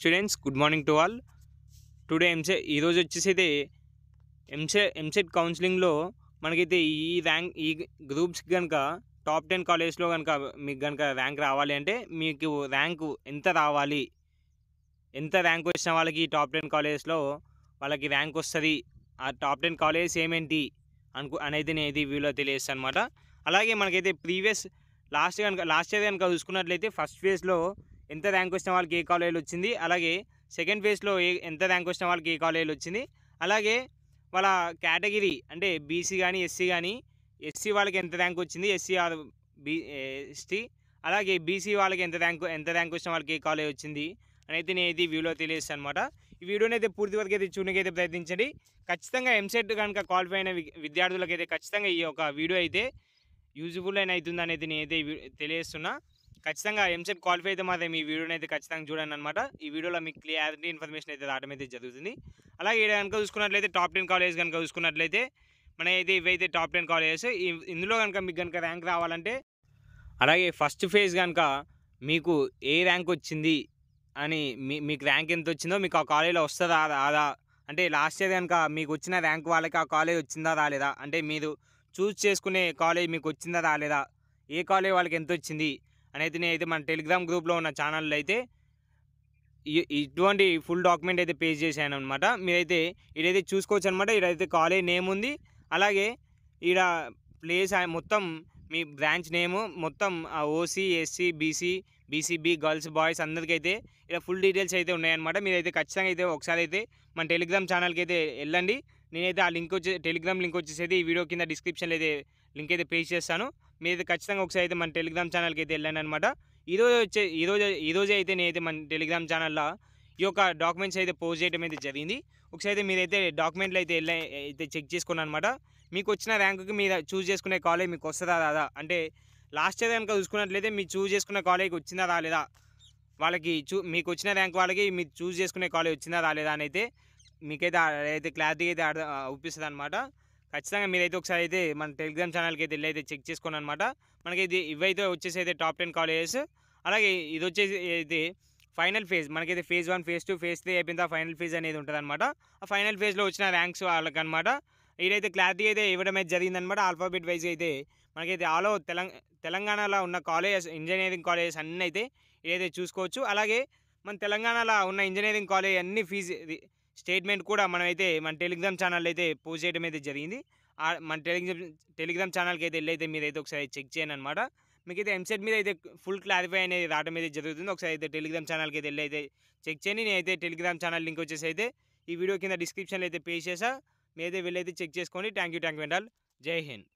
Students good morning to all. Today ఈరోజు వచ్చేసి ఎంసెట్ కౌన్సిలింగ్లో మనకైతే ఈ గ్రూప్స్కి కనుక టాప్ 10 కాలేజెస్లో కనుక మీకు కనుక ర్యాంక్ రావాలి అంటే మీకు ర్యాంకు ఎంత రావాలి, ఎంత ర్యాంక్ వచ్చిన వాళ్ళకి టాప్ 10 కాలేజెస్లో వాళ్ళకి ర్యాంక్ వస్తుంది, ఆ టాప్ 10 కాలేజెస్ ఏమేంటి అనేది నేను ఇది వీడియోలో తెలియజేస్తాను అనమాట. అలాగే మనకైతే లాస్ట్ ఇయర్ కనుక చూసుకున్నట్లయితే ఫస్ట్ ఫేజ్లో ఎంత ర్యాంక్ వచ్చిన వాళ్ళకి ఏ కాలేజీలు వచ్చింది, అలాగే సెకండ్ ఫేజ్లో ఎంత ర్యాంక్ వచ్చిన వాళ్ళకి ఏ కాలేజీలు వచ్చింది, అలాగే వాళ్ళ కేటగిరీ అంటే బీసీ కానీ ఎస్సీ కానీ ఎస్సీ వాళ్ళకి ఎంత ర్యాంక్ వచ్చింది, ఎస్సీ ఆర్ ఎస్టీ, అలాగే బీసీ వాళ్ళకి ఎంత ర్యాంక్ వచ్చిన వాళ్ళకి ఏ కాలేజ్ వచ్చింది అనేది నేను ఇది వీడియోలో తెలియజేస్తాను అనమాట. ఈ వీడియోని అయితే పూర్తి వరకు అయితే చూడడానికి అయితే ప్రయత్నించండి. ఖచ్చితంగా ఎంసెట్ కనుక క్వాలిఫై అయిన విద్యార్థులకైతే ఖచ్చితంగా ఈ యొక్క వీడియో అయితే యూజ్ఫుల్ అయిన అవుతుంది అనేది నేనైతే తెలియజేస్తున్నా. ఖచ్చితంగా ఎంసెట్ క్వాలిఫై అయితే మాత్రం ఈ వీడియోని అయితే ఖచ్చితంగా చూడండి అనమాట. ఈ వీడియోలో మీకు క్లియారిటీ ఇన్ఫర్మేషన్ అయితే రావడం అయితే జరుగుతుంది. అలాగే ఇక్కడ కనుక చూసుకున్నట్లయితే టాప్ 10 కాలేజ్ కనుక చూసుకున్నట్లయితే మనైతే ఇవైతే టాప్ 10 కాలేజెస్. ఇందులో కనుక మీకు కనుక ర్యాంక్ రావాలంటే, అలాగే ఫస్ట్ ఫేజ్ కనుక మీకు ఏ ర్యాంక్ వచ్చింది అని మీకు ర్యాంక్ ఎంత వచ్చిందో మీకు ఆ కాలేజీలో వస్తుందా రాదా, అంటే లాస్ట్ ఇయర్ కనుక మీకు వచ్చిన ర్యాంక్ వాళ్ళకి ఆ కాలేజ్ వచ్చిందా రాలేదా, అంటే మీరు చూస్ చేసుకునే కాలేజ్ మీకు వచ్చిందా రాలేదా, ఏ కాలేజ్ వాళ్ళకి ఎంత వచ్చింది అనేది నేనైతే మన టెలిగ్రామ్ గ్రూప్లో ఉన్న ఛానల్లో అయితే ఇటువంటి ఫుల్ డాక్యుమెంట్ అయితే పేజ్ చేశాను అనమాట. మీరైతే ఇదైతే చూసుకోవచ్చు అనమాట. ఇదైతే కాలేజ్ నేమ్ ఉంది, అలాగే ఈడ ప్లేస్ మొత్తం మీ బ్రాంచ్ నేము మొత్తం OC SC BC BCB girls boys అందరికైతే ఇలా ఫుల్ డీటెయిల్స్ అయితే ఉన్నాయన్నమాట. మీరైతే ఖచ్చితంగా అయితే ఒకసారి అయితే మన టెలిగ్రామ్ ఛానల్కి అయితే వెళ్ళండి. నేనైతే ఆ లింక్ టెలిగ్రామ్ లింక్ వచ్చేసి ఈ వీడియో కింద డిస్క్రిప్షన్లో అయితే లింక్ అయితే పేస్ట్ చేస్తాను. మీరైతే ఖచ్చితంగా ఒకసారి అయితే మన టెలిగ్రామ్ ఛానల్కి అయితే వెళ్ళండి అనమాట. ఈరోజే అయితే నేనైతే మన టెలిగ్రామ్ ఛానల్లో ఈ యొక్క డాక్యుమెంట్స్ అయితే పోస్ట్ చేయడం అయితే జరిగింది. ఒకసారి అయితే మీరైతే డాక్యుమెంట్లు అయితే చెక్ చేసుకోండి అనమాట. మీకు వచ్చిన ర్యాంకుకి మీరు చూస్ చేసుకునే కాలేజ్ మీకు వస్తుందా రాదా, అంటే లాస్ట్ ఇయర్ కనుక చూసుకున్నట్లయితే మీరు చూస్ చేసుకునే కాలేజ్కి వచ్చిందా రాలేదా, వాళ్ళకి మీకు వచ్చిన ర్యాంక్ వాళ్ళకి మీరు చూస్ చేసుకునే కాలేజ్ వచ్చిందా రాలేదా అని అయితే మీకైతే అయితే క్లారిటీ అయితే చూపిస్తుంది అనమాట. ఖచ్చితంగా మీరైతే ఒకసారి అయితే మన టెలిగ్రామ్ ఛానల్కి అయితే వెళ్ళి చెక్ చేసుకోండి అనమాట. మనకి ఇవైతే వచ్చేసి అయితే టాప్ 10 కాలేజెస్. అలాగే ఇది వచ్చేసి అయితే ఫైనల్ ఫేజ్, మనకైతే ఫేజ్ 1 ఫేజ్ 2 ఫేజ్ 3 అయిపోయిన ఫైనల్ ఫేజ్ అనేది ఉంటుంది అనమాట. ఆ ఫైనల్ ఫేజ్లో వచ్చిన ర్యాంక్స్ వాళ్ళకి అనమాట. ఇదైతే క్లారిటీ అయితే ఇవ్వడం అయితే జరిగిందనమాట. ఆల్ఫాబెట్ వైజ్ అయితే మనకైతే ఆల్ ఓవర్ తెలంగాణలో ఉన్న కాలేజెస్ ఇంజనీరింగ్ కాలేజెస్ అన్నీ అయితే ఇదైతే చూసుకోవచ్చు. అలాగే మన తెలంగాణలో ఉన్న ఇంజనీరింగ్ కాలేజ్ అన్ని ఫీజు స్టేట్మెంట్ కూడా మనమైతే మన టెలిగ్రామ్ ఛానల్ అయితే పోస్ట్ చేయడం అయితే జరిగింది. మన టెలిగ్రామ్ ఛానల్కి అయితే వెళ్ళైతే మీరైతే ఒకసారి చెక్ చేయండి అనమాట. మీకైతే ఎంసెట్ మీద అయితే ఫుల్ క్లారిఫై అనేది రావడం అయితే జరుగుతుంది. ఒకసారి అయితే టెలిగ్రామ్ ఛానల్కి అయితే వెళ్ళి అయితే చెక్ చేయండి. నేనైతే టెలిగ్రామ్ ఛానల్ లింక్ వచ్చేసి అయితే ఈ వీడియో కింద డిస్క్రిప్షన్లో అయితే పేస్ట్ చేసా. మీరైతే వెళ్ళైతే చెక్ చేసుకోండి. Thank you and all. జై హింద్.